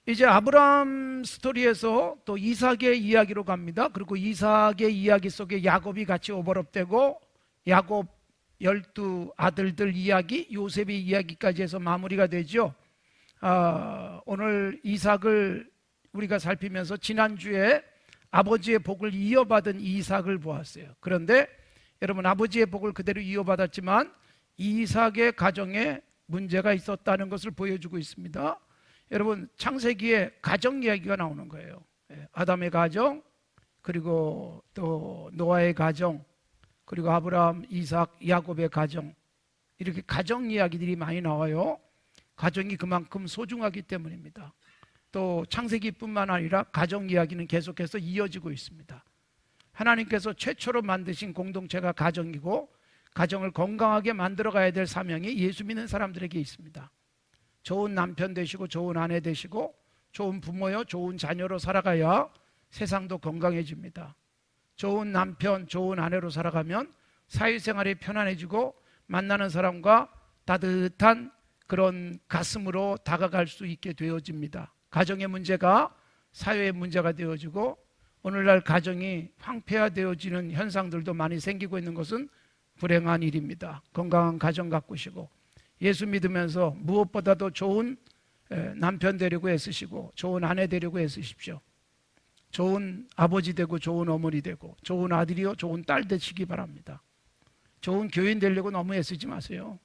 이제 아브라함 스토리에서 또 이삭의 이야기로 갑니다. 그리고 이삭의 이야기 속에 야곱이 같이 오버랩되고 야곱 12아들들 이야기, 요셉의 이야기까지 해서 마무리가 되죠. 오늘 이삭을 우리가 살피면서 지난주에 아버지의 복을 이어받은 이삭을 보았어요. 그런데 여러분, 아버지의 복을 그대로 이어받았지만 이삭의 가정에 문제가 있었다는 것을 보여주고 있습니다. 여러분, 창세기에 가정 이야기가 나오는 거예요. 아담의 가정, 그리고 또 노아의 가정, 그리고 아브라함, 이삭, 야곱의 가정, 이렇게 가정 이야기들이 많이 나와요. 가정이 그만큼 소중하기 때문입니다. 또 창세기뿐만 아니라 가정 이야기는 계속해서 이어지고 있습니다. 하나님께서 최초로 만드신 공동체가 가정이고, 가정을 건강하게 만들어 가야 될 사명이 예수 믿는 사람들에게 있습니다. 좋은 남편 되시고 좋은 아내 되시고 좋은 부모요 좋은 자녀로 살아가야 세상도 건강해집니다. 좋은 남편, 좋은 아내로 살아가면 사회생활이 편안해지고 만나는 사람과 따뜻한 그런 가슴으로 다가갈 수 있게 되어집니다. 가정의 문제가 사회의 문제가 되어지고 오늘날 가정이 황폐화되어지는 현상들도 많이 생기고 있는 것은 불행한 일입니다. 건강한 가정 가꾸시고 예수 믿으면서 무엇보다도 좋은 남편 되려고 애쓰시고 좋은 아내 되려고 애쓰십시오. 좋은 아버지 되고 좋은 어머니 되고 좋은 아들이요 좋은 딸 되시기 바랍니다. 좋은 교인 되려고 너무 애쓰지 마세요.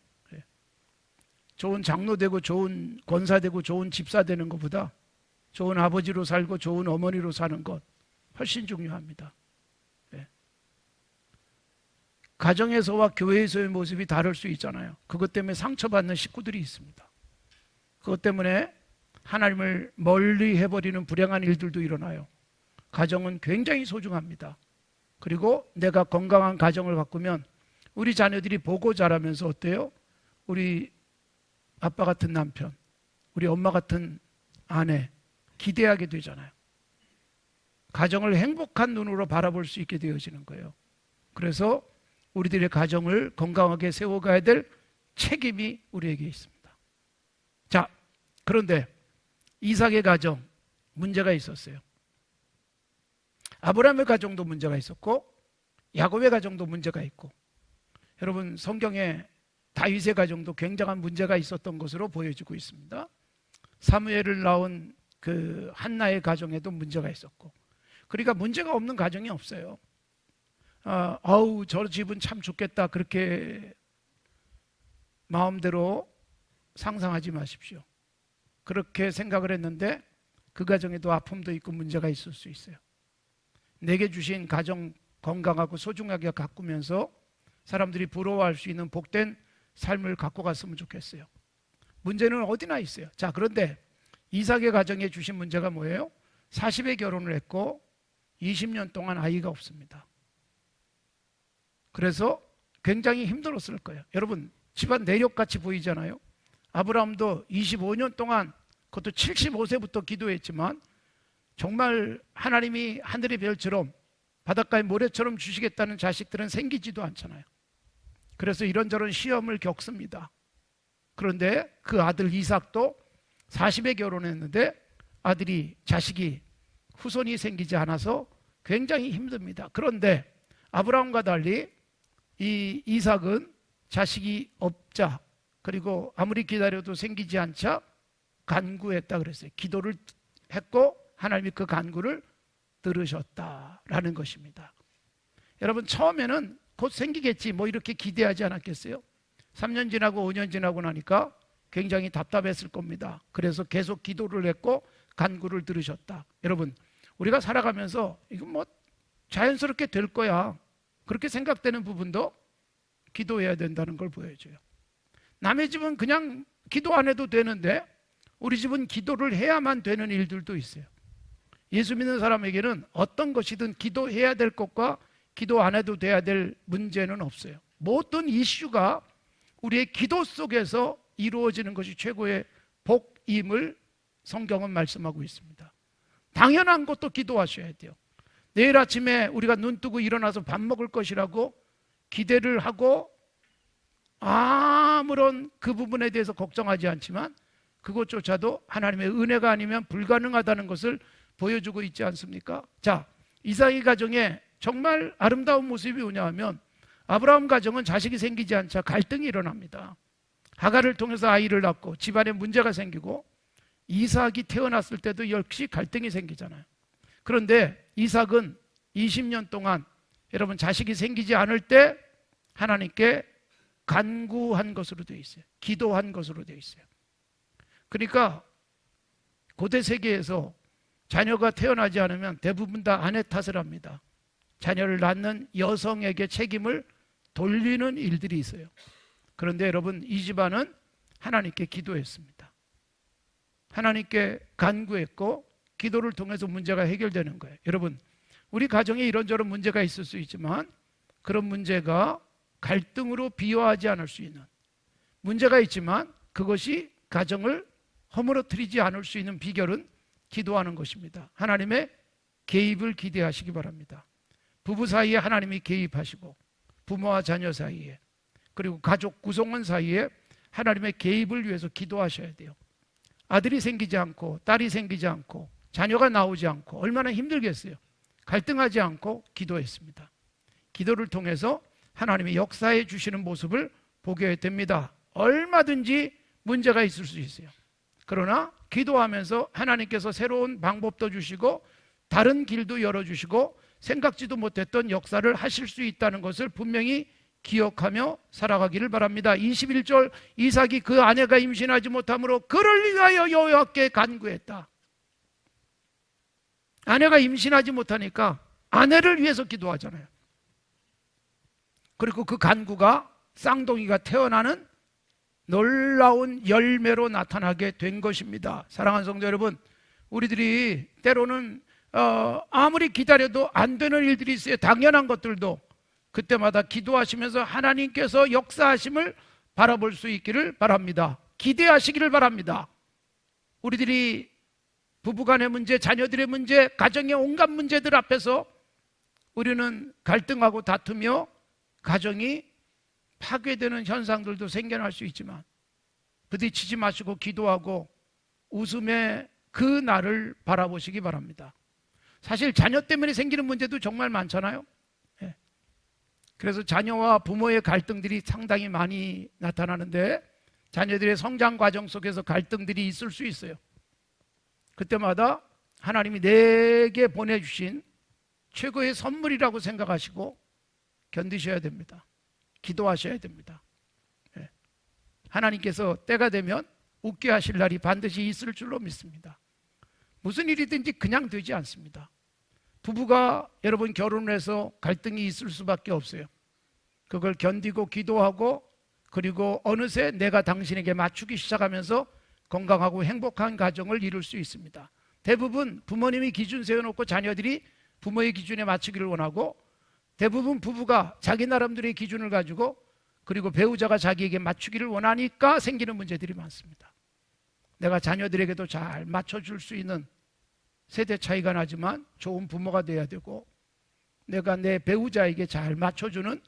좋은 장로 되고 좋은 권사 되고 좋은 집사 되는 것보다 좋은 아버지로 살고 좋은 어머니로 사는 것 훨씬 중요합니다. 가정에서와 교회에서의 모습이 다를 수 있잖아요. 그것 때문에 상처받는 식구들이 있습니다. 그것 때문에 하나님을 멀리 해버리는 불행한 일들도 일어나요. 가정은 굉장히 소중합니다. 그리고 내가 건강한 가정을 가꾸면 우리 자녀들이 보고 자라면서 어때요? 우리 아빠 같은 남편, 우리 엄마 같은 아내 기대하게 되잖아요. 가정을 행복한 눈으로 바라볼 수 있게 되어지는 거예요. 그래서 우리들의 가정을 건강하게 세워가야 될 책임이 우리에게 있습니다. 자, 그런데 이삭의 가정 문제가 있었어요. 아브라함의 가정도 문제가 있었고 야곱의 가정도 문제가 있고, 여러분 성경에 다윗의 가정도 굉장한 문제가 있었던 것으로 보여지고 있습니다. 사무엘을 낳은 그 한나의 가정에도 문제가 있었고, 그러니까 문제가 없는 가정이 없어요. 아우 저 집은 참 좋겠다 그렇게 마음대로 상상하지 마십시오. 그렇게 생각을 했는데 그 가정에도 아픔도 있고 문제가 있을 수 있어요. 내게 주신 가정 건강하고 소중하게 가꾸면서 사람들이 부러워할 수 있는 복된 삶을 갖고 갔으면 좋겠어요. 문제는 어디나 있어요. 자, 그런데 이삭의 가정에 주신 문제가 뭐예요? 40에 결혼을 했고 20년 동안 아이가 없습니다. 그래서 굉장히 힘들었을 거예요. 여러분 집안 내력같이 보이잖아요. 아브라함도 25년 동안, 그것도 75세부터 기도했지만 정말 하나님이 하늘의 별처럼 바닷가의 모래처럼 주시겠다는 자식들은 생기지도 않잖아요. 그래서 이런저런 시험을 겪습니다. 그런데 그 아들 이삭도 40에 결혼했는데 자식이 후손이 생기지 않아서 굉장히 힘듭니다. 그런데 아브라함과 달리 이 이삭은 자식이 없자, 그리고 아무리 기다려도 생기지 않자 간구했다 그랬어요. 기도를 했고 하나님이 그 간구를 들으셨다라는 것입니다. 여러분 처음에는 곧 생기겠지 뭐 이렇게 기대하지 않았겠어요? 3년 지나고 5년 지나고 나니까 굉장히 답답했을 겁니다. 그래서 계속 기도를 했고 간구를 들으셨다. 여러분 우리가 살아가면서 이건 뭐 자연스럽게 될 거야 그렇게 생각되는 부분도 기도해야 된다는 걸 보여줘요. 남의 집은 그냥 기도 안 해도 되는데 우리 집은 기도를 해야만 되는 일들도 있어요. 예수 믿는 사람에게는 어떤 것이든 기도해야 될 것과 기도 안 해도 돼야 될 문제는 없어요. 모든 이슈가 우리의 기도 속에서 이루어지는 것이 최고의 복임을 성경은 말씀하고 있습니다. 당연한 것도 기도하셔야 돼요. 내일 아침에 우리가 눈 뜨고 일어나서 밥 먹을 것이라고 기대를 하고 아무런 그 부분에 대해서 걱정하지 않지만 그것조차도 하나님의 은혜가 아니면 불가능하다는 것을 보여주고 있지 않습니까? 자, 이삭의 가정에 정말 아름다운 모습이 뭐냐 하면 아브라함 가정은 자식이 생기지 않자 갈등이 일어납니다. 하갈을 통해서 아이를 낳고 집안에 문제가 생기고 이삭이 태어났을 때도 역시 갈등이 생기잖아요. 그런데 이삭은 20년 동안 여러분 자식이 생기지 않을 때 하나님께 간구한 것으로 되어 있어요. 기도한 것으로 되어 있어요. 그러니까 고대 세계에서 자녀가 태어나지 않으면 대부분 다 아내 탓을 합니다. 자녀를 낳는 여성에게 책임을 돌리는 일들이 있어요. 그런데 여러분 이 집안은 하나님께 기도했습니다. 하나님께 간구했고 기도를 통해서 문제가 해결되는 거예요. 여러분 우리 가정에 이런저런 문제가 있을 수 있지만 그런 문제가 갈등으로 비화하지 않을 수 있는 문제가 있지만 그것이 가정을 허물어뜨리지 않을 수 있는 비결은 기도하는 것입니다. 하나님의 개입을 기대하시기 바랍니다. 부부 사이에 하나님이 개입하시고 부모와 자녀 사이에 그리고 가족 구성원 사이에 하나님의 개입을 위해서 기도하셔야 돼요. 아들이 생기지 않고 딸이 생기지 않고 자녀가 나오지 않고 얼마나 힘들겠어요. 갈등하지 않고 기도했습니다. 기도를 통해서 하나님이 역사해 주시는 모습을 보게 됩니다. 얼마든지 문제가 있을 수 있어요. 그러나 기도하면서 하나님께서 새로운 방법도 주시고 다른 길도 열어주시고 생각지도 못했던 역사를 하실 수 있다는 것을 분명히 기억하며 살아가기를 바랍니다. 21절 이삭이 그 아내가 임신하지 못함으로 그를 위하여 여호와께 간구했다. 아내가 임신하지 못하니까 아내를 위해서 기도하잖아요. 그리고 그 간구가 쌍둥이가 태어나는 놀라운 열매로 나타나게 된 것입니다. 사랑하는 성도 여러분, 우리들이 때로는 아무리 기다려도 안 되는 일들이 있어요. 당연한 것들도 그때마다 기도하시면서 하나님께서 역사하심을 바라볼 수 있기를 바랍니다. 기대하시기를 바랍니다. 우리들이 부부간의 문제, 자녀들의 문제, 가정의 온갖 문제들 앞에서 우리는 갈등하고 다투며 가정이 파괴되는 현상들도 생겨날 수 있지만 부딪히지 마시고 기도하고 웃음의 그 날을 바라보시기 바랍니다. 사실 자녀 때문에 생기는 문제도 정말 많잖아요. 그래서 자녀와 부모의 갈등들이 상당히 많이 나타나는데 자녀들의 성장 과정 속에서 갈등들이 있을 수 있어요. 그때마다 하나님이 내게 보내주신 최고의 선물이라고 생각하시고 견디셔야 됩니다. 기도하셔야 됩니다. 하나님께서 때가 되면 웃게 하실 날이 반드시 있을 줄로 믿습니다. 무슨 일이든지 그냥 되지 않습니다. 부부가 여러분 결혼을 해서 갈등이 있을 수밖에 없어요. 그걸 견디고 기도하고 그리고 어느새 내가 당신에게 맞추기 시작하면서 건강하고 행복한 가정을 이룰 수 있습니다. 대부분 부모님이 기준 세워놓고 자녀들이 부모의 기준에 맞추기를 원하고 대부분 부부가 자기 나름대로의 기준을 가지고 그리고 배우자가 자기에게 맞추기를 원하니까 생기는 문제들이 많습니다. 내가 자녀들에게도 잘 맞춰줄 수 있는 세대 차이가 나지만 좋은 부모가 돼야 되고 내가 내 배우자에게 잘 맞춰주는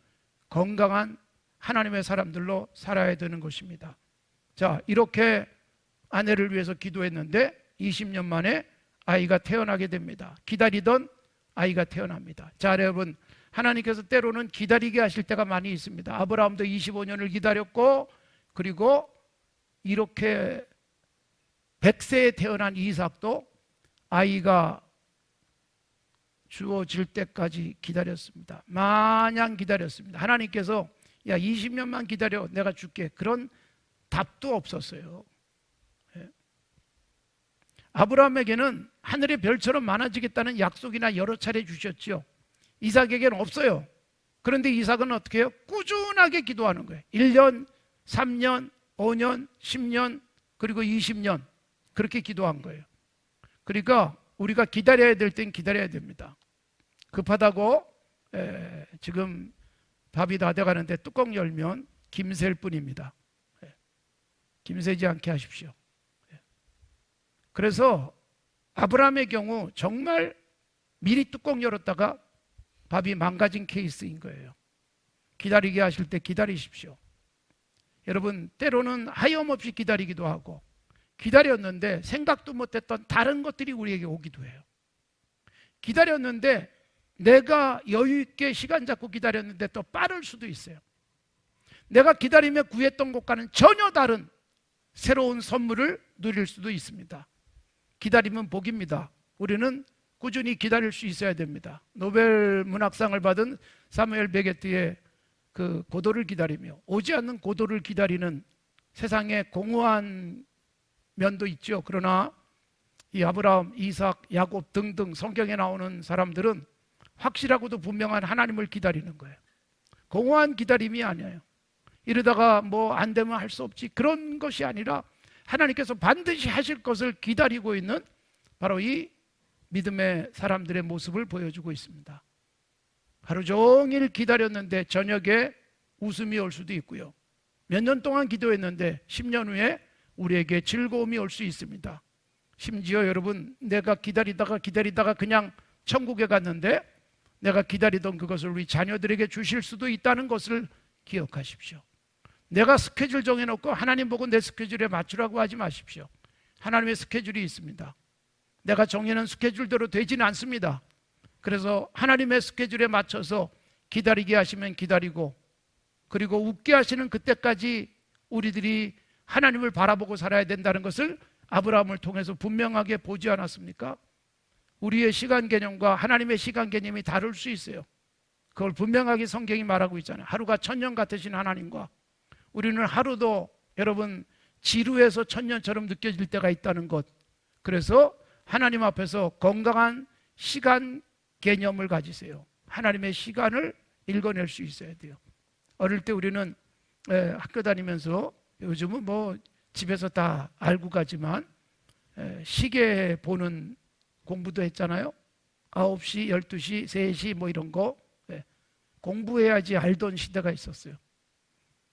건강한 하나님의 사람들로 살아야 되는 것입니다. 자, 이렇게 아내를 위해서 기도했는데 20년 만에 아이가 태어나게 됩니다. 기다리던 아이가 태어납니다. 자, 여러분 하나님께서 때로는 기다리게 하실 때가 많이 있습니다. 아브라함도 25년을 기다렸고 그리고 이렇게 100세에 태어난 이삭도 아이가 주어질 때까지 기다렸습니다. 마냥 기다렸습니다. 하나님께서 야 20년만 기다려 내가 줄게 그런 답도 없었어요. 아브라함에게는 하늘의 별처럼 많아지겠다는 약속이나 여러 차례 주셨죠. 이삭에게는 없어요. 그런데 이삭은 어떻게 해요? 꾸준하게 기도하는 거예요. 1년, 3년, 5년, 10년 그리고 20년 그렇게 기도한 거예요. 그러니까 우리가 기다려야 될 땐 기다려야 됩니다. 급하다고 지금 밥이 다 돼가는데 뚜껑 열면 김샐 뿐입니다. 김새지 않게 하십시오. 그래서 아브라함의 경우 정말 미리 뚜껑 열었다가 밥이 망가진 케이스인 거예요. 기다리게 하실 때 기다리십시오. 여러분 때로는 하염없이 기다리기도 하고 기다렸는데 생각도 못했던 다른 것들이 우리에게 오기도 해요. 기다렸는데 내가 여유 있게 시간 잡고 기다렸는데 또 빠를 수도 있어요. 내가 기다리며 구했던 것과는 전혀 다른 새로운 선물을 누릴 수도 있습니다. 기다리면 복입니다. 우리는 꾸준히 기다릴 수 있어야 됩니다. 노벨 문학상을 받은 사무엘 베게트의 그 고도를 기다리며 오지 않는 고도를 기다리는 세상의 공허한 면도 있죠. 그러나 이 아브라함, 이삭, 야곱 등등 성경에 나오는 사람들은 확실하고도 분명한 하나님을 기다리는 거예요. 공허한 기다림이 아니에요. 이러다가 뭐 안 되면 할 수 없지, 그런 것이 아니라 하나님께서 반드시 하실 것을 기다리고 있는 바로 이 믿음의 사람들의 모습을 보여주고 있습니다. 하루 종일 기다렸는데 저녁에 웃음이 올 수도 있고요. 몇 년 동안 기도했는데 10년 후에 우리에게 즐거움이 올 수 있습니다. 심지어 여러분, 내가 기다리다가 그냥 천국에 갔는데 내가 기다리던 그것을 우리 자녀들에게 주실 수도 있다는 것을 기억하십시오. 내가 스케줄 정해놓고 하나님 보고 내 스케줄에 맞추라고 하지 마십시오. 하나님의 스케줄이 있습니다. 내가 정해놓은 스케줄대로 되지는 않습니다. 그래서 하나님의 스케줄에 맞춰서 기다리게 하시면 기다리고, 그리고 웃게 하시는 그때까지 우리들이 하나님을 바라보고 살아야 된다는 것을 아브라함을 통해서 분명하게 보지 않았습니까? 우리의 시간 개념과 하나님의 시간 개념이 다를 수 있어요. 그걸 분명하게 성경이 말하고 있잖아요. 하루가 천년 같으신 하나님과 우리는 하루도 여러분 지루해서 천년처럼 느껴질 때가 있다는 것. 그래서 하나님 앞에서 건강한 시간 개념을 가지세요. 하나님의 시간을 읽어낼 수 있어야 돼요. 어릴 때 우리는 학교 다니면서, 요즘은 뭐 집에서 다 알고 가지만 시계 보는 공부도 했잖아요. 9시, 12시, 3시 뭐 이런 거 공부해야지 알던 시대가 있었어요.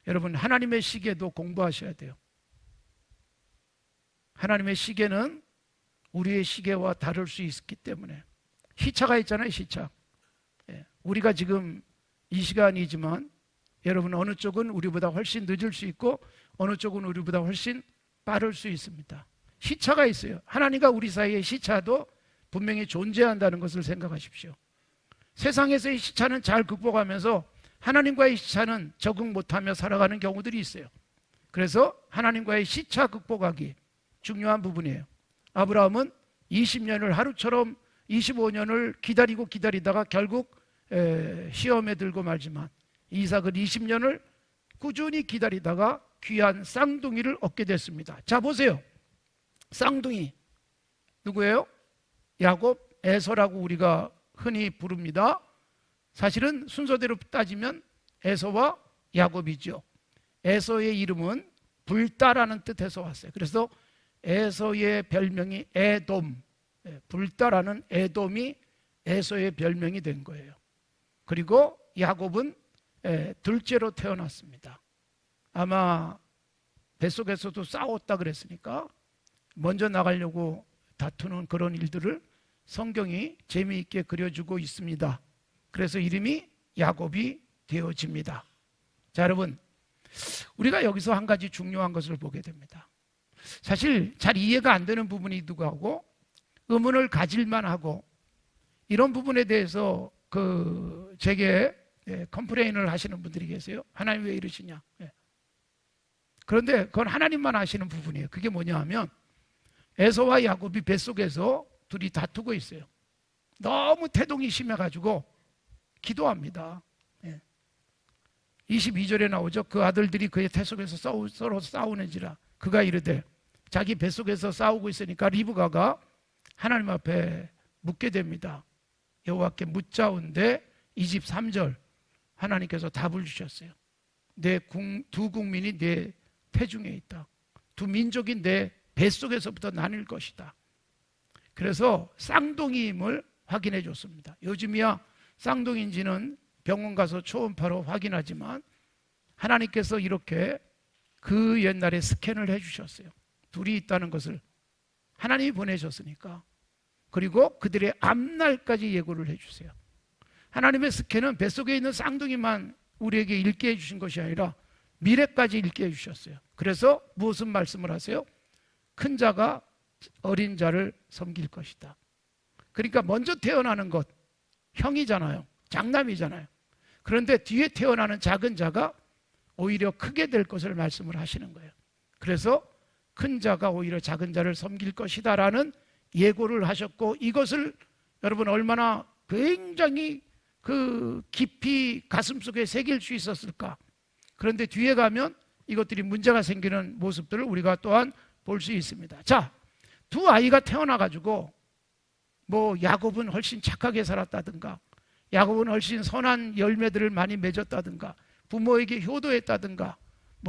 여러분, 하나님의 시계도 공부하셔야 돼요. 하나님의 시계는 우리의 시계와 다를 수 있기 때문에. 시차가 있잖아요, 시차. 우리가 지금 이 시간이지만 여러분, 어느 쪽은 우리보다 훨씬 늦을 수 있고 어느 쪽은 우리보다 훨씬 빠를 수 있습니다. 시차가 있어요. 하나님과 우리 사이의 시차도 분명히 존재한다는 것을 생각하십시오. 세상에서의 시차는 잘 극복하면서 하나님과의 시차는 적응 못하며 살아가는 경우들이 있어요. 그래서 하나님과의 시차 극복하기 중요한 부분이에요. 아브라함은 20년을 하루처럼 25년을 기다리다가 결국 시험에 들고 말지만, 이삭은 20년을 꾸준히 기다리다가 귀한 쌍둥이를 얻게 됐습니다. 자, 보세요. 쌍둥이 누구예요? 야곱, 에서라고 우리가 흔히 부릅니다. 사실은 순서대로 따지면 에서와 야곱이죠. 에서의 이름은 불다라는 뜻에서 왔어요. 그래서 에서의 별명이 에돔, 불다라는 에돔이 에서의 별명이 된 거예요. 그리고 야곱은 둘째로 태어났습니다. 아마 뱃속에서도 싸웠다 그랬으니까 먼저 나가려고 다투는 그런 일들을 성경이 재미있게 그려주고 있습니다. 그래서 이름이 야곱이 되어집니다. 자, 여러분, 우리가 여기서 한 가지 중요한 것을 보게 됩니다. 사실 잘 이해가 안 되는 부분이기도 하고 의문을 가질만 하고, 이런 부분에 대해서 제게 컴플레인을 하시는 분들이 계세요. 하나님 왜 이러시냐. 그런데 그건 하나님만 아시는 부분이에요. 그게 뭐냐 하면 에서와 야곱이 뱃속에서 둘이 다투고 있어요. 너무 태동이 심해가지고 기도합니다. 22절에 나오죠. 그 아들들이 그의 뱃속에서 서로 싸우는지라 그가 이르되, 자기 뱃속에서 싸우고 있으니까 리브가가 하나님 앞에 묻게 됩니다. 여호와께 묻자온데 23절 하나님께서 답을 주셨어요. 두 국민이 내 태중에 있다. 두 민족이 내 뱃속에서부터 나뉠 것이다. 그래서 쌍둥이임을 확인해 줬습니다. 요즘이야 쌍둥이인지는 병원 가서 초음파로 확인하지만 하나님께서 이렇게 그 옛날에 스캔을 해주셨어요. 둘이 있다는 것을 하나님이 보내셨으니까. 그리고 그들의 앞날까지 예고를 해주세요. 하나님의 스캔은 뱃속에 있는 쌍둥이만 우리에게 읽게 해주신 것이 아니라 미래까지 읽게 해주셨어요. 그래서 무슨 말씀을 하세요? 큰 자가 어린 자를 섬길 것이다. 그러니까 먼저 태어나는 것 형이잖아요. 장남이잖아요. 그런데 뒤에 태어나는 작은 자가 오히려 크게 될 것을 말씀을 하시는 거예요. 그래서 큰 자가 오히려 작은 자를 섬길 것이다 라는 예고를 하셨고, 이것을 여러분 얼마나 굉장히 깊이 가슴속에 새길 수 있었을까. 그런데 뒤에 가면 이것들이 문제가 생기는 모습들을 우리가 또한 볼 수 있습니다. 자, 두 아이가 태어나가지고 야곱은 훨씬 착하게 살았다든가, 야곱은 훨씬 선한 열매들을 많이 맺었다든가, 부모에게 효도했다든가,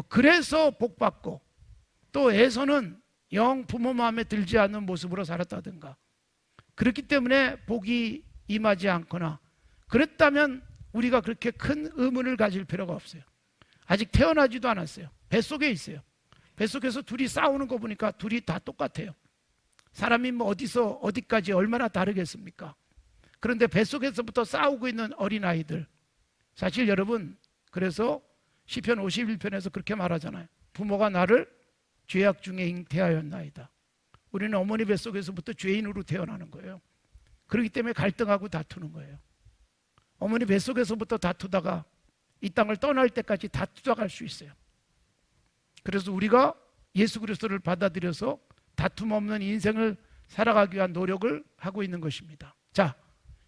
그래서 복받고, 또 에서는 영 부모 마음에 들지 않는 모습으로 살았다든가, 그렇기 때문에 복이 임하지 않거나, 그랬다면 우리가 그렇게 큰 의문을 가질 필요가 없어요. 아직 태어나지도 않았어요. 뱃속에 있어요. 뱃속에서 둘이 싸우는 거 보니까 둘이 다 똑같아요. 사람이 어디서 어디까지 얼마나 다르겠습니까? 그런데 뱃속에서부터 싸우고 있는 어린아이들, 사실 여러분, 그래서 시편 51편에서 그렇게 말하잖아요. 부모가 나를 죄악 중에 잉태하였나이다. 우리는 어머니 뱃속에서부터 죄인으로 태어나는 거예요. 그렇기 때문에 갈등하고 다투는 거예요. 어머니 뱃속에서부터 다투다가 이 땅을 떠날 때까지 다투다 갈 수 있어요. 그래서 우리가 예수 그리스도를 받아들여서 다툼 없는 인생을 살아가기 위한 노력을 하고 있는 것입니다. 자,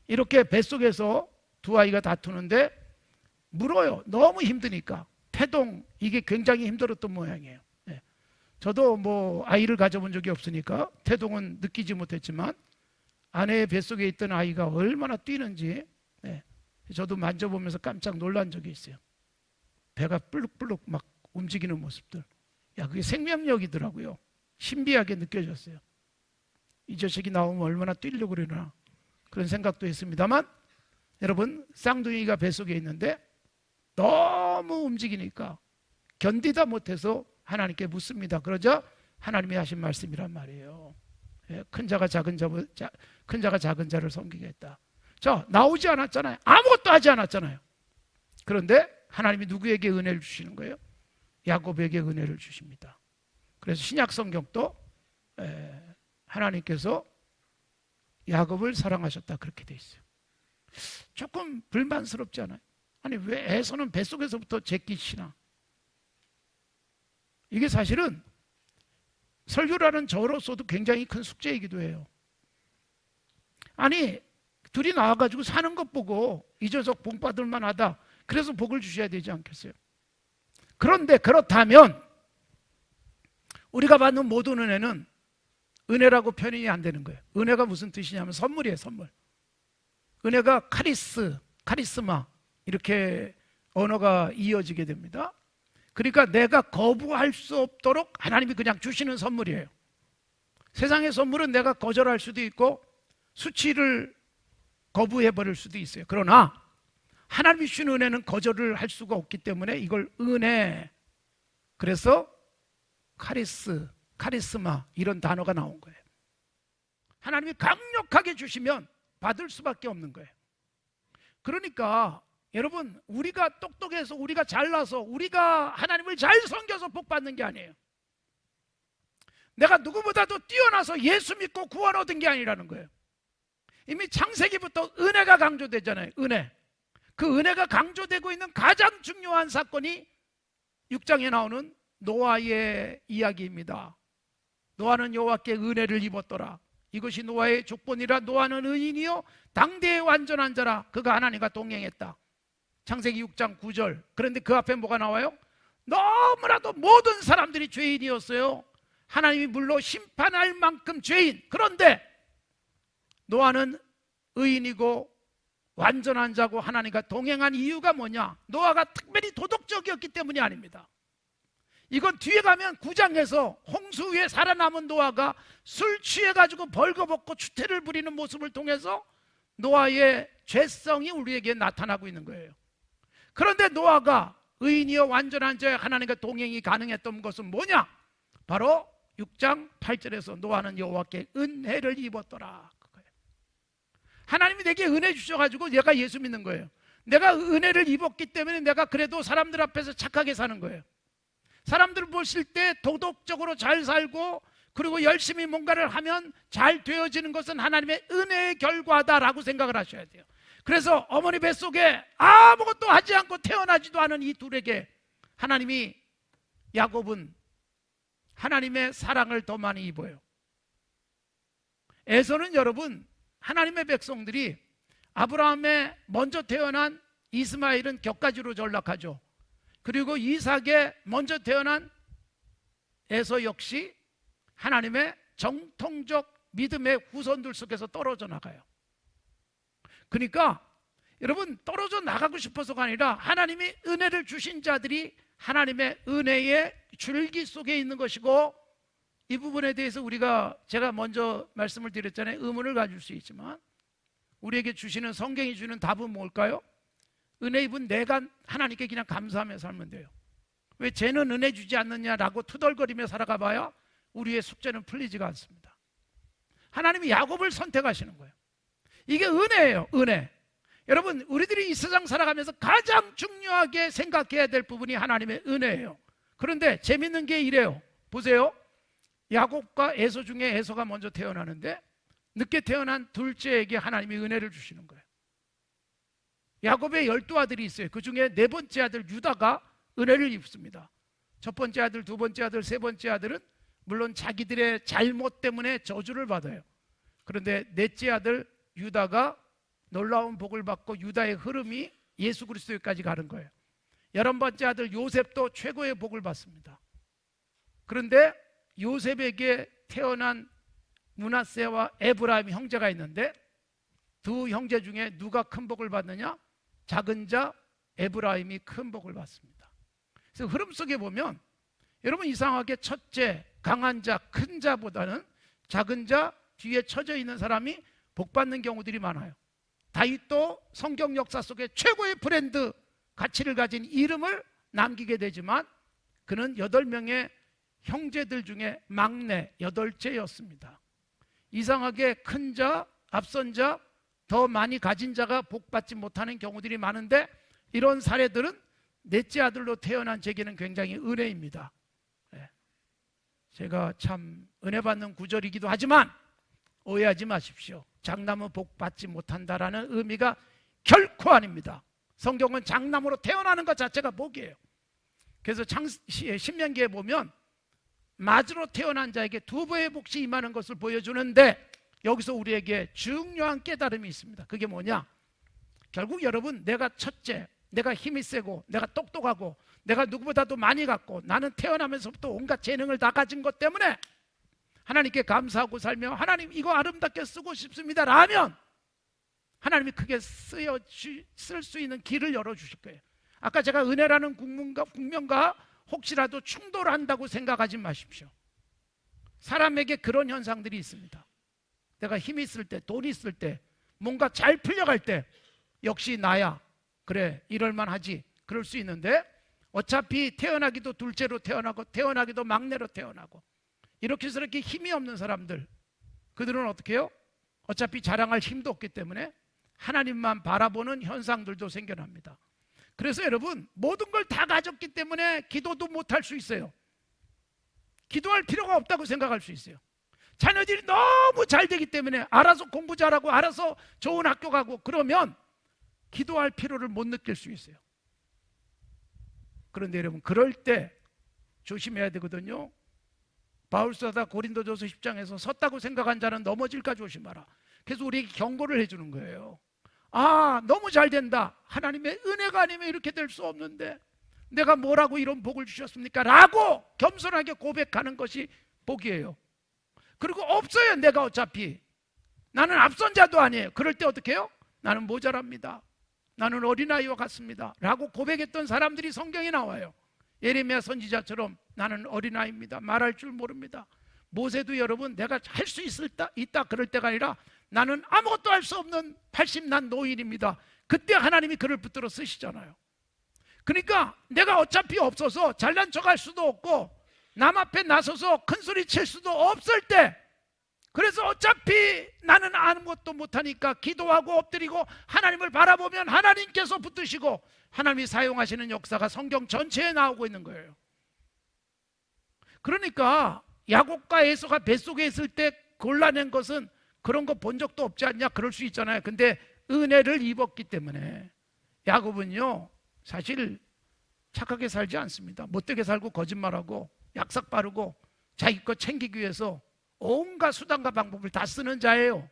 이렇게 뱃속에서 두 아이가 다투는데 물어요. 너무 힘드니까. 태동, 이게 굉장히 힘들었던 모양이에요. 저도 아이를 가져본 적이 없으니까 태동은 느끼지 못했지만, 아내의 뱃속에 있던 아이가 얼마나 뛰는지 저도 만져보면서 깜짝 놀란 적이 있어요. 배가 불룩불룩 막 움직이는 모습들. 그게 생명력이더라고요. 신비하게 느껴졌어요. 이 자식이 나오면 얼마나 뛰려고 그러나, 그런 생각도 했습니다만, 여러분, 쌍둥이가 뱃속에 있는데 너무 움직이니까 견디다 못해서 하나님께 묻습니다. 그러자 하나님이 하신 말씀이란 말이에요. 큰 자가 작은 자를 섬기겠다. 자, 나오지 않았잖아요. 아무것도 하지 않았잖아요. 그런데 하나님이 누구에게 은혜를 주시는 거예요? 야곱에게 은혜를 주십니다. 그래서 신약 성경도 하나님께서 야곱을 사랑하셨다 그렇게 돼 있어요. 조금 불만스럽지 않아요? 아니, 왜 에서는 뱃속에서부터 제끼시나? 이게 사실은 설교라는 저로서도 굉장히 큰 숙제이기도 해요. 아니, 둘이 나와가지고 사는 것 보고 이 녀석 복 받을 만하다, 그래서 복을 주셔야 되지 않겠어요? 그런데 그렇다면 우리가 받는 모든 은혜는 은혜라고 표현이 안 되는 거예요. 은혜가 무슨 뜻이냐면 선물이에요, 선물. 은혜가 카리스마 이렇게 언어가 이어지게 됩니다. 그러니까 내가 거부할 수 없도록 하나님이 그냥 주시는 선물이에요. 세상의 선물은 내가 거절할 수도 있고 수치를 거부해버릴 수도 있어요. 그러나 하나님이 주신 은혜는 거절을 할 수가 없기 때문에 이걸 은혜, 그래서 카리스마 이런 단어가 나온 거예요. 하나님이 강력하게 주시면 받을 수밖에 없는 거예요. 그러니까 여러분, 우리가 똑똑해서, 우리가 잘나서, 우리가 하나님을 잘 섬겨서 복 받는 게 아니에요. 내가 누구보다도 뛰어나서 예수 믿고 구원 얻은 게 아니라는 거예요. 이미 창세기부터 은혜가 강조되잖아요. 은혜. 그 은혜가 강조되고 있는 가장 중요한 사건이 6장에 나오는 노아의 이야기입니다. 노아는 여호와께 은혜를 입었더라. 이것이 노아의 족본이라. 노아는 의인이요 당대의 완전한 자라. 그가 하나님과 동행했다. 창세기 6장 9절. 그런데 그 앞에 뭐가 나와요? 너무나도 모든 사람들이 죄인이었어요. 하나님이 물로 심판할 만큼 죄인. 그런데 노아는 의인이고 완전한 자고 하나님과 동행한 이유가 뭐냐? 노아가 특별히 도덕적이었기 때문이 아닙니다. 이건 뒤에 가면 9장에서 홍수 위에 살아남은 노아가 술 취해가지고 벌거벗고 추태를 부리는 모습을 통해서 노아의 죄성이 우리에게 나타나고 있는 거예요. 그런데 노아가 의인이여 완전한 자여 하나님과 동행이 가능했던 것은 뭐냐? 바로 6장 8절에서 노아는 여호와께 은혜를 입었더라. 그거예요. 하나님이 내게 은혜 주셔가지고 내가 예수 믿는 거예요. 내가 은혜를 입었기 때문에 내가 그래도 사람들 앞에서 착하게 사는 거예요. 사람들 보실 때 도덕적으로 잘 살고 그리고 열심히 뭔가를 하면 잘 되어지는 것은 하나님의 은혜의 결과다라고 생각을 하셔야 돼요. 그래서 어머니 뱃속에 아무것도 하지 않고 태어나지도 않은 이 둘에게 하나님이, 야곱은 하나님의 사랑을 더 많이 입어요. 에서는 여러분, 하나님의 백성들이 아브라함의 먼저 태어난 이스마엘은 격가지로 전락하죠. 그리고 이삭의 먼저 태어난 에서 역시 하나님의 정통적 믿음의 후손들 속에서 떨어져 나가요. 그러니까 여러분, 떨어져 나가고 싶어서가 아니라 하나님이 은혜를 주신 자들이 하나님의 은혜의 줄기 속에 있는 것이고, 이 부분에 대해서 제가 먼저 말씀을 드렸잖아요. 의문을 가질 수 있지만 우리에게 주시는, 성경이 주는 답은 뭘까요? 은혜 입은 내가 하나님께 그냥 감사하며 살면 돼요. 왜 쟤는 은혜 주지 않느냐라고 투덜거리며 살아가 봐야 우리의 숙제는 풀리지가 않습니다. 하나님이 야곱을 선택하시는 거예요. 이게 은혜예요. 은혜. 여러분, 우리들이 이 세상 살아가면서 가장 중요하게 생각해야 될 부분이 하나님의 은혜예요. 그런데 재밌는 게 이래요. 보세요. 야곱과 에서 중에 에서가 먼저 태어나는데 늦게 태어난 둘째에게 하나님이 은혜를 주시는 거예요. 야곱의 12아들이 있어요. 그 중에 네 번째 아들 유다가 은혜를 입습니다. 첫 번째 아들, 두 번째 아들, 세 번째 아들은 물론 자기들의 잘못 때문에 저주를 받아요. 그런데 넷째 아들 유다가 놀라운 복을 받고 유다의 흐름이 예수 그리스도까지 가는 거예요. 11번째 아들 요셉도 최고의 복을 받습니다. 그런데 요셉에게 태어난 므낫세와 에브라임 형제가 있는데 두 형제 중에 누가 큰 복을 받느냐? 작은 자 에브라임이 큰 복을 받습니다. 그래서 흐름 속에 보면 여러분, 이상하게 첫째, 강한 자, 큰 자보다는 작은 자 뒤에 처져 있는 사람이 복 받는 경우들이 많아요. 다윗도 성경 역사 속에 최고의 브랜드 가치를 가진 이름을 남기게 되지만 그는 8명의 형제들 중에 막내 8째였습니다. 이상하게 큰 자, 앞선 자, 더 많이 가진 자가 복 받지 못하는 경우들이 많은데 이런 사례들은 넷째 아들로 태어난 제게는 굉장히 은혜입니다. 제가 참 은혜 받는 구절이기도 하지만 오해하지 마십시오. 장남은 복 받지 못한다라는 의미가 결코 아닙니다. 성경은 장남으로 태어나는 것 자체가 복이에요. 그래서 신명기에 보면 마주로 태어난 자에게 두 배의 복이 임하는 것을 보여주는데 여기서 우리에게 중요한 깨달음이 있습니다. 그게 뭐냐? 결국 여러분, 내가 첫째, 내가 힘이 세고 내가 똑똑하고 내가 누구보다도 많이 갖고 나는 태어나면서부터 온갖 재능을 다 가진 것 때문에 하나님께 감사하고 살며 하나님 이거 아름답게 쓰고 싶습니다 라면 하나님이 크게 쓸 수 있는 길을 열어주실 거예요. 아까 제가 은혜라는 국면과 혹시라도 충돌한다고 생각하지 마십시오. 사람에게 그런 현상들이 있습니다. 내가 힘이 있을 때, 돈이 있을 때, 뭔가 잘 풀려갈 때 역시 나야, 그래 이럴만 하지, 그럴 수 있는데 어차피 태어나기도 둘째로 태어나고 태어나기도 막내로 태어나고 이렇게 저렇게 힘이 없는 사람들, 그들은 어떻게 해요? 어차피 자랑할 힘도 없기 때문에 하나님만 바라보는 현상들도 생겨납니다. 그래서 여러분, 모든 걸 다 가졌기 때문에 기도도 못할 수 있어요. 기도할 필요가 없다고 생각할 수 있어요. 자녀들이 너무 잘 되기 때문에 알아서 공부 잘하고 알아서 좋은 학교 가고 그러면 기도할 필요를 못 느낄 수 있어요. 그런데 여러분, 그럴 때 조심해야 되거든요. 바울사다 고린도전서 10장에서 섰다고 생각한 자는 넘어질까 조심하라. 그래서 우리에게 경고를 해주는 거예요. 아, 너무 잘 된다. 하나님의 은혜가 아니면 이렇게 될 수 없는데 내가 뭐라고 이런 복을 주셨습니까? 라고 겸손하게 고백하는 것이 복이에요. 그리고 없어요. 내가 어차피 나는 앞선 자도 아니에요. 그럴 때 어떻게 해요? 나는 모자랍니다. 나는 어린아이와 같습니다 라고 고백했던 사람들이 성경에 나와요. 예레미야 선지자처럼 나는 어린아이입니다. 말할 줄 모릅니다. 모세도 여러분, 내가 할 수 있다 그럴 때가 아니라 나는 아무것도 할 수 없는 80난 노인입니다. 그때 하나님이 그를 붙들어 쓰시잖아요. 그러니까 내가 어차피 없어서 잘난 척할 수도 없고 남 앞에 나서서 큰 소리 칠 수도 없을 때, 그래서 어차피 나는 아무것도 못하니까 기도하고 엎드리고 하나님을 바라보면 하나님께서 붙드시고 하나님이 사용하시는 역사가 성경 전체에 나오고 있는 거예요. 그러니까 야곱과 에서가 뱃속에 있을 때 골라낸 것은 그런 거 본 적도 없지 않냐? 그럴 수 있잖아요. 근데 은혜를 입었기 때문에 야곱은요 사실 착하게 살지 않습니다. 못되게 살고 거짓말하고 약삭 빠르고 자기 것 챙기기 위해서 온갖 수단과 방법을 다 쓰는 자예요.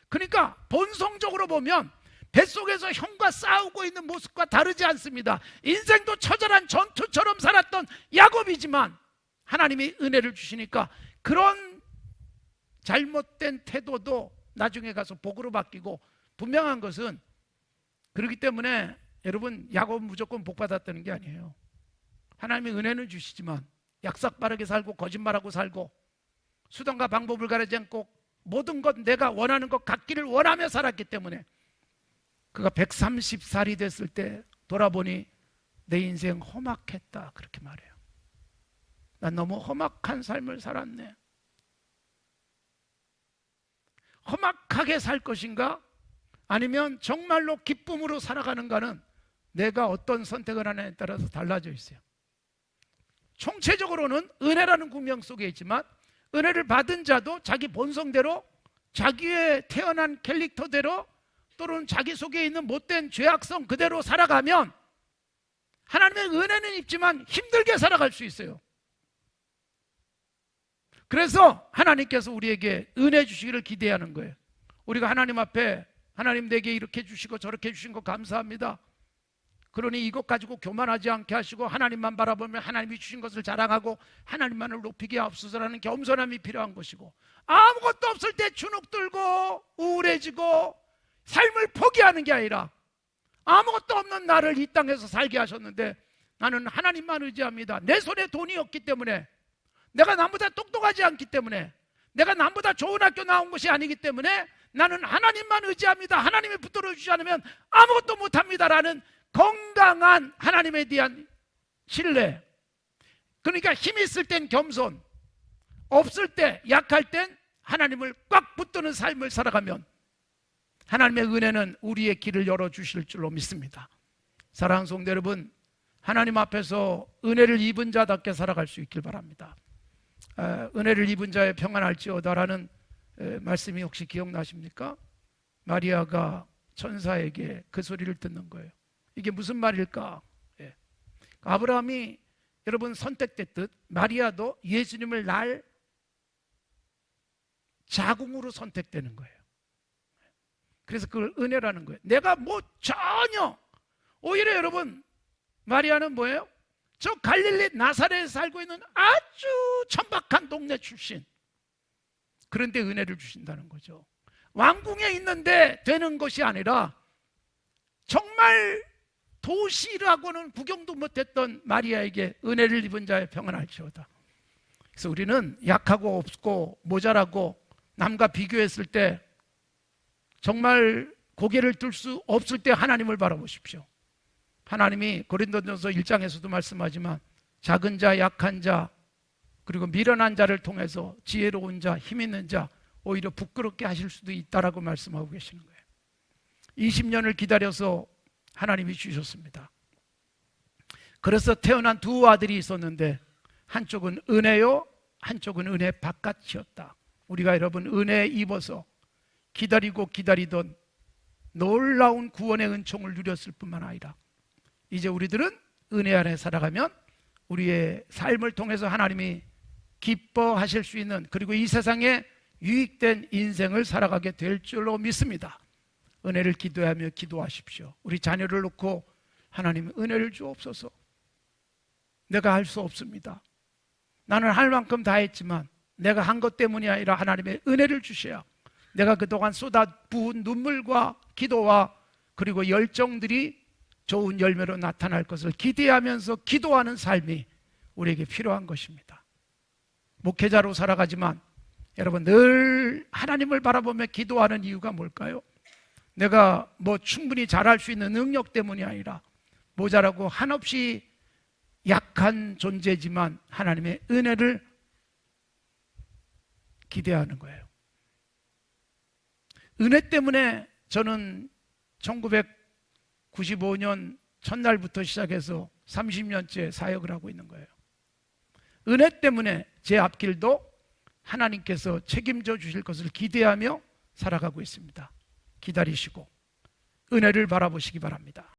그러니까 본성적으로 보면 뱃속에서 형과 싸우고 있는 모습과 다르지 않습니다. 인생도 처절한 전투처럼 살았던 야곱이지만 하나님이 은혜를 주시니까 그런 잘못된 태도도 나중에 가서 복으로 바뀌고, 분명한 것은 그렇기 때문에 여러분 야곱은 무조건 복 받았다는 게 아니에요. 하나님이 은혜는 주시지만 약삭 빠르게 살고 거짓말하고 살고 수단과 방법을 가리지 않고 모든 것 내가 원하는 것 갖기를 원하며 살았기 때문에 그가 130살이 됐을 때 돌아보니 내 인생 험악했다 그렇게 말해요. 난 너무 험악한 삶을 살았네. 험악하게 살 것인가 아니면 정말로 기쁨으로 살아가는가는 내가 어떤 선택을 하느냐에 따라서 달라져 있어요. 총체적으로는 은혜라는 구명 속에 있지만 은혜를 받은 자도 자기 본성대로 자기의 태어난 캐릭터대로 또는 자기 속에 있는 못된 죄악성 그대로 살아가면 하나님의 은혜는 있지만 힘들게 살아갈 수 있어요. 그래서 하나님께서 우리에게 은혜 주시기를 기대하는 거예요. 우리가 하나님 앞에 하나님 내게 이렇게 주시고 저렇게 주신 거 감사합니다. 그러니 이것 가지고 교만하지 않게 하시고 하나님만 바라보며 하나님이 주신 것을 자랑하고 하나님만을 높이게 하옵소서라는 겸손함이 필요한 것이고, 아무것도 없을 때 주눅 들고 우울해지고 삶을 포기하는 게 아니라 아무것도 없는 나를 이 땅에서 살게 하셨는데 나는 하나님만 의지합니다. 내 손에 돈이 없기 때문에, 내가 남보다 똑똑하지 않기 때문에, 내가 남보다 좋은 학교 나온 것이 아니기 때문에 나는 하나님만 의지합니다. 하나님이 붙들어 주지 않으면 아무것도 못합니다라는 건강한 하나님에 대한 신뢰. 그러니까 힘이 있을 땐 겸손, 없을 때 약할 땐 하나님을 꽉 붙드는 삶을 살아가면 하나님의 은혜는 우리의 길을 열어주실 줄로 믿습니다. 사랑하는 성도 여러분, 하나님 앞에서 은혜를 입은 자답게 살아갈 수 있길 바랍니다. 은혜를 입은 자의 평안할지어다라는 말씀이 혹시 기억나십니까? 마리아가 천사에게 그 소리를 듣는 거예요. 이게 무슨 말일까? 아브라함이 여러분 선택됐듯 마리아도 예수님을 낳을 자궁으로 선택되는 거예요. 그래서 그걸 은혜라는 거예요. 내가 뭐 전혀, 오히려 여러분 마리아는 뭐예요? 저 갈릴리 나사렛에 살고 있는 아주 천박한 동네 출신. 그런데 은혜를 주신다는 거죠. 왕궁에 있는데 되는 것이 아니라 정말 도시라고는 구경도 못했던 마리아에게 은혜를 입은 자의 평안할지어다. 그래서 우리는 약하고 없고 모자라고 남과 비교했을 때 정말 고개를 들 수 없을 때 하나님을 바라보십시오. 하나님이 고린도전서 1장에서도 말씀하지만 작은 자, 약한 자, 그리고 미련한 자를 통해서 지혜로운 자, 힘 있는 자 오히려 부끄럽게 하실 수도 있다라고 말씀하고 계시는 거예요. 20년을 기다려서 하나님이 주셨습니다. 그래서 태어난 두 아들이 있었는데 한쪽은 은혜요, 한쪽은 은혜 바깥이었다. 우리가 여러분 은혜에 입어서 기다리고 기다리던 놀라운 구원의 은총을 누렸을 뿐만 아니라 이제 우리들은 은혜 안에 살아가면 우리의 삶을 통해서 하나님이 기뻐하실 수 있는, 그리고 이 세상에 유익된 인생을 살아가게 될 줄로 믿습니다. 은혜를 기도하며 기도하십시오. 우리 자녀를 놓고 하나님 은혜를 주옵소서. 내가 할 수 없습니다. 나는 할 만큼 다 했지만 내가 한 것 때문이 아니라 하나님의 은혜를 주셔야 내가 그동안 쏟아부은 눈물과 기도와 그리고 열정들이 좋은 열매로 나타날 것을 기대하면서 기도하는 삶이 우리에게 필요한 것입니다. 목회자로 살아가지만 여러분 늘 하나님을 바라보며 기도하는 이유가 뭘까요? 내가 뭐 충분히 잘할 수 있는 능력 때문이 아니라 모자라고 한없이 약한 존재지만 하나님의 은혜를 기대하는 거예요. 은혜 때문에 저는 1995년 첫날부터 시작해서 30년째 사역을 하고 있는 거예요. 은혜 때문에 제 앞길도 하나님께서 책임져 주실 것을 기대하며 살아가고 있습니다. 기다리시고 은혜를 바라보시기 바랍니다.